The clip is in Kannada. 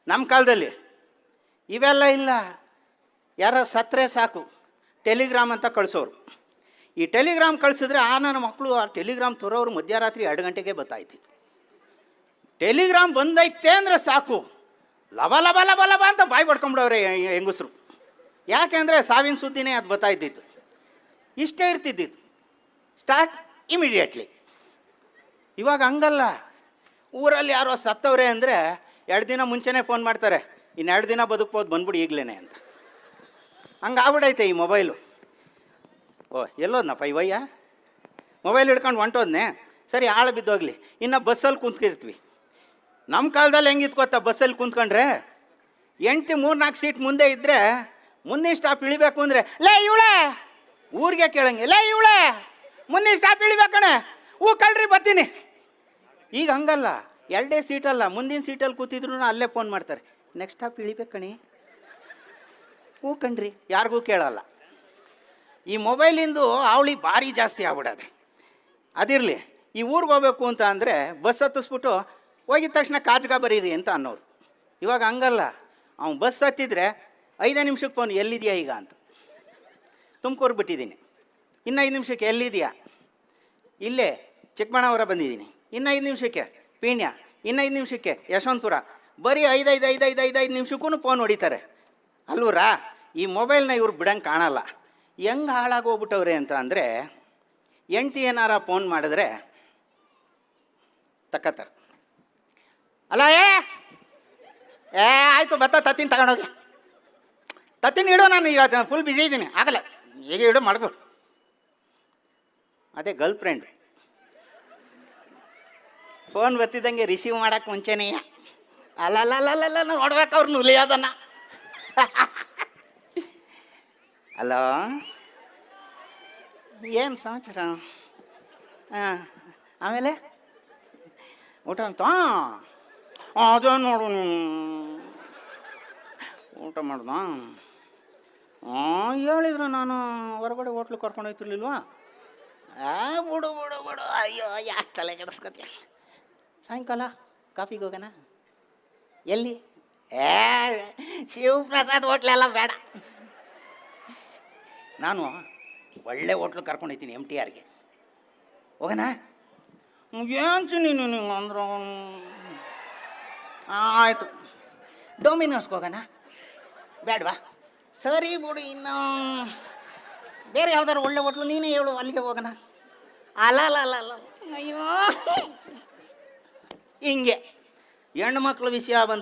ನಮ್ಮ ಕಾಲದಲ್ಲಿ ಇವೆಲ್ಲ ಇಲ್ಲ. ಯಾರ ಸತ್ತರೆ ಸಾಕು ಟೆಲಿಗ್ರಾಮ್ ಅಂತ ಕಳಿಸೋರು. ಈ ಟೆಲಿಗ್ರಾಮ್ ಕಳಿಸಿದ್ರೆ ನನ್ನ ಮಕ್ಕಳು ಆ ಟೆಲಿಗ್ರಾಮ್ ತರೋರು ಮಧ್ಯರಾತ್ರಿ 2 ಗಂಟೆಗೆ ಬರ್ತಾಯಿತ್ತು. ಟೆಲಿಗ್ರಾಮ್ ಬಂದೈತೆ ಅಂದರೆ ಸಾಕು ಲವ ಲವ ಲವ ಲವ ಅಂತ ಬಾಯಿ ಪಡ್ಕೊಂಬಿಡವ್ರೆ ಹೆಂಗಸರು. ಯಾಕೆ ಅಂದರೆ ಸಾವಿನ ಸುದ್ದಿನೇ ಅದು ಬರ್ತಾಯಿದ್ದಿತ್ತು. ಇಷ್ಟೇ ಇರ್ತಿದ್ದಿತ್ತು, ಸ್ಟಾರ್ಟ್ ಇಮಿಡಿಯೇಟ್ಲಿ. ಇವಾಗ ಹಂಗಲ್ಲ. ಊರಲ್ಲಿ ಯಾರೋ ಸತ್ತವ್ರೆ ಅಂದರೆ 2 ದಿನ ಮುಂಚೆನೇ ಫೋನ್ ಮಾಡ್ತಾರೆ, ಇನ್ನು 2 ದಿನ ಬದುಕ್ಬೋದು, ಬಂದ್ಬಿಡಿ ಈಗಲೇ ಅಂತ. ಹಂಗೆ ಆಗ್ಬಿಡೈತೆ ಈ ಮೊಬೈಲು. ಎಲ್ಲೋದ್ನಪ್ಪ ಇವಯ್ಯ, ಮೊಬೈಲ್ ಹಿಡ್ಕೊಂಡು ಹೊಂಟೋದ್ನೆ, ಸರಿ ಆಳ ಬಿದ್ದೋಗ್ಲಿ. ಇನ್ನು ಬಸ್ಸಲ್ಲಿ ಕುಂತ್ಕಿರ್ತೀವಿ. ನಮ್ಮ ಕಾಲದಲ್ಲಿ ಹೆಂಗಿತ್ತು ಗೊತ್ತಾ, ಬಸ್ಸಲ್ಲಿ ಕುಂತ್ಕೊಂಡ್ರೆ 3-4 ಸೀಟ್ ಮುಂದೆ ಇದ್ದರೆ ಮುಂದಿನ ಸ್ಟಾಪ್ ಇಳಿಬೇಕು ಅಂದರೆ ಲೇ ಇವಳೆ, ಊರಿಗೆ ಕೇಳಂಗೆ, ಲೇ ಇವಳೆ ಮುಂದಿನ ಸ್ಟಾಪ್ ಇಳಿಬೇಕಣೆ, ಕಳ್ರಿ ಬರ್ತೀನಿ. ಈಗ ಹಂಗಲ್ಲ, 2 ಸೀಟಲ್ಲ, ಮುಂದಿನ ಸೀಟಲ್ಲಿ ಕೂತಿದ್ರು ಅಲ್ಲೇ ಫೋನ್ ಮಾಡ್ತಾರೆ, ನೆಕ್ಸ್ಟ್ ಸ್ಟಾಪ್ ಇಳಿಬೇಕಣಿ, ಕಣ್ರಿ, ಯಾರಿಗೂ ಕೇಳಲ್ಲ. ಈ ಮೊಬೈಲಿಂದು ಅವಳಿ ಭಾರಿ ಜಾಸ್ತಿ ಆಗ್ಬಿಡೋದೆ. ಅದಿರಲಿ, ಈ ಊರಿಗೆ ಹೋಗ್ಬೇಕು ಅಂತ ಅಂದರೆ ಬಸ್ ಹತ್ತಿಸ್ಬಿಟ್ಟು ಹೋಗಿದ ತಕ್ಷಣ ಕಾಜ್ಗ ಬರೀರಿ ಅಂತ ಅನ್ನೋರು. ಇವಾಗ ಹಂಗಲ್ಲ, ಅವ್ನು ಬಸ್ ಹತ್ತಿದ್ರೆ 5 ನಿಮಿಷಕ್ಕೆ ಫೋನ್, ಎಲ್ಲಿದೆಯಾ ಈಗ ಅಂತ. ತುಮಕೂರು ಬಿಟ್ಟಿದ್ದೀನಿ, ಇನ್ನು 5 ನಿಮಿಷಕ್ಕೆ ಎಲ್ಲಿದೆಯಾ, ಇಲ್ಲೇ ಚಿಕ್ಕಮಗಳೂರ ಬಂದಿದ್ದೀನಿ, ಇನ್ನು 5 ನಿಮಿಷಕ್ಕೆ ಪೀಣ್ಯ, ಇನ್ನು 5 ನಿಮಿಷಕ್ಕೆ ಯಶವಂತಪುರ. ಬರೀ 5 ನಿಮಿಷಕ್ಕೂ ಫೋನ್ ಹೊಡಿತಾರೆ ಅಲ್ವರಾ. ಈ ಮೊಬೈಲ್ನ ಇವ್ರು ಬಿಡಂಗೆ ಕಾಣಲ್ಲ. ಹೆಂಗೆ ಹಾಳಾಗೋಗ್ಬಿಟ್ಟವ್ರೆ ಅಂತ ಅಂದರೆ, ಹೆಂಡ್ತಿ ಏನಾರ ಫೋನ್ ಮಾಡಿದ್ರೆ ತಕ್ಕತ್ತಾರೆ. ಅಲ್ಲ ಆಯಿತು ತತ್ತೀನಿ ತಗೊಂಡೋಗಿ, ತತ್ತೀನಿ ಇಡು, ನಾನು ಈಗ ಫುಲ್ ಬ್ಯುಸಿ ಇದ್ದೀನಿ, ಆಗಲ್ಲ, ಈಗ ಇಡು ಮಾಡ್ಕೊ. ಅದೇ ಗರ್ಲ್ ಫ್ರೆಂಡ್ ಫೋನ್ ಬರ್ತಿದ್ದಂಗೆ ರಿಸೀವ್ ಮಾಡೋಕ್ಕೆ ಮುಂಚೆನೇ ಅಲ್ಲಲ್ಲ ನೋಡ್ಬೇಕು ಅವ್ರು ನುಲಿಯೋದನ್ನು. ಹಲೋ, ಏನು ಸಮಾಚಾರ? ಹಾಂ, ಆಮೇಲೆ ಊಟ ಅಂತ? ಅದೇ ನೋಡು, ಊಟ ಮಾಡ್ದ? ಹೇಳಿದ್ರು ನಾನು ಹೊರಗಡೆ ಹೋಟ್ಲಿಗೆ ಕರ್ಕೊಂಡು ಹೋಗ್ತಿರ್ಲಿಲ್ವಾ? ಬಿಡು, ಅಯ್ಯೋ ಯಾಕೆ ತಲೆ ಕೆಡಿಸ್ಕೊತೀಯ. ಸಾಯಂಕಾಲ ಕಾಫಿಗೆ ಹೋಗೋಣ. ಎಲ್ಲಿ? ಶಿವಪ್ರಸಾದ್ ಹೋಟ್ಲೆಲ್ಲ ಬೇಡ, ನಾನು ಒಳ್ಳೆ ಹೋಟ್ಲು ಕರ್ಕೊಂಡು ಹೋಗ್ತೀನಿ, MTRಗೆ ಹೋಗೋಣ. ಏನು ನೀನು ಅಂದ್ರೆ ಆಯಿತು. ಡೊಮಿನೋಸ್ಗೆ ಹೋಗೋಣ, ಬೇಡವಾ? ಸರಿ ಬಿಡು, ಇನ್ನು ಬೇರೆ ಯಾವ್ದಾರು ಒಳ್ಳೆ ಹೋಟ್ಲು ನೀನೇ ಹೇಳು, ಅಲ್ಲಿಗೆ ಹೋಗೋಣ. ಅಲ್ಲ ಅಯ್ಯೋ, ಹಿಂಗೆ ಹೆಣ್ಣು ಮಕ್ಳ ವಿಷಯ ಬಂದರೆ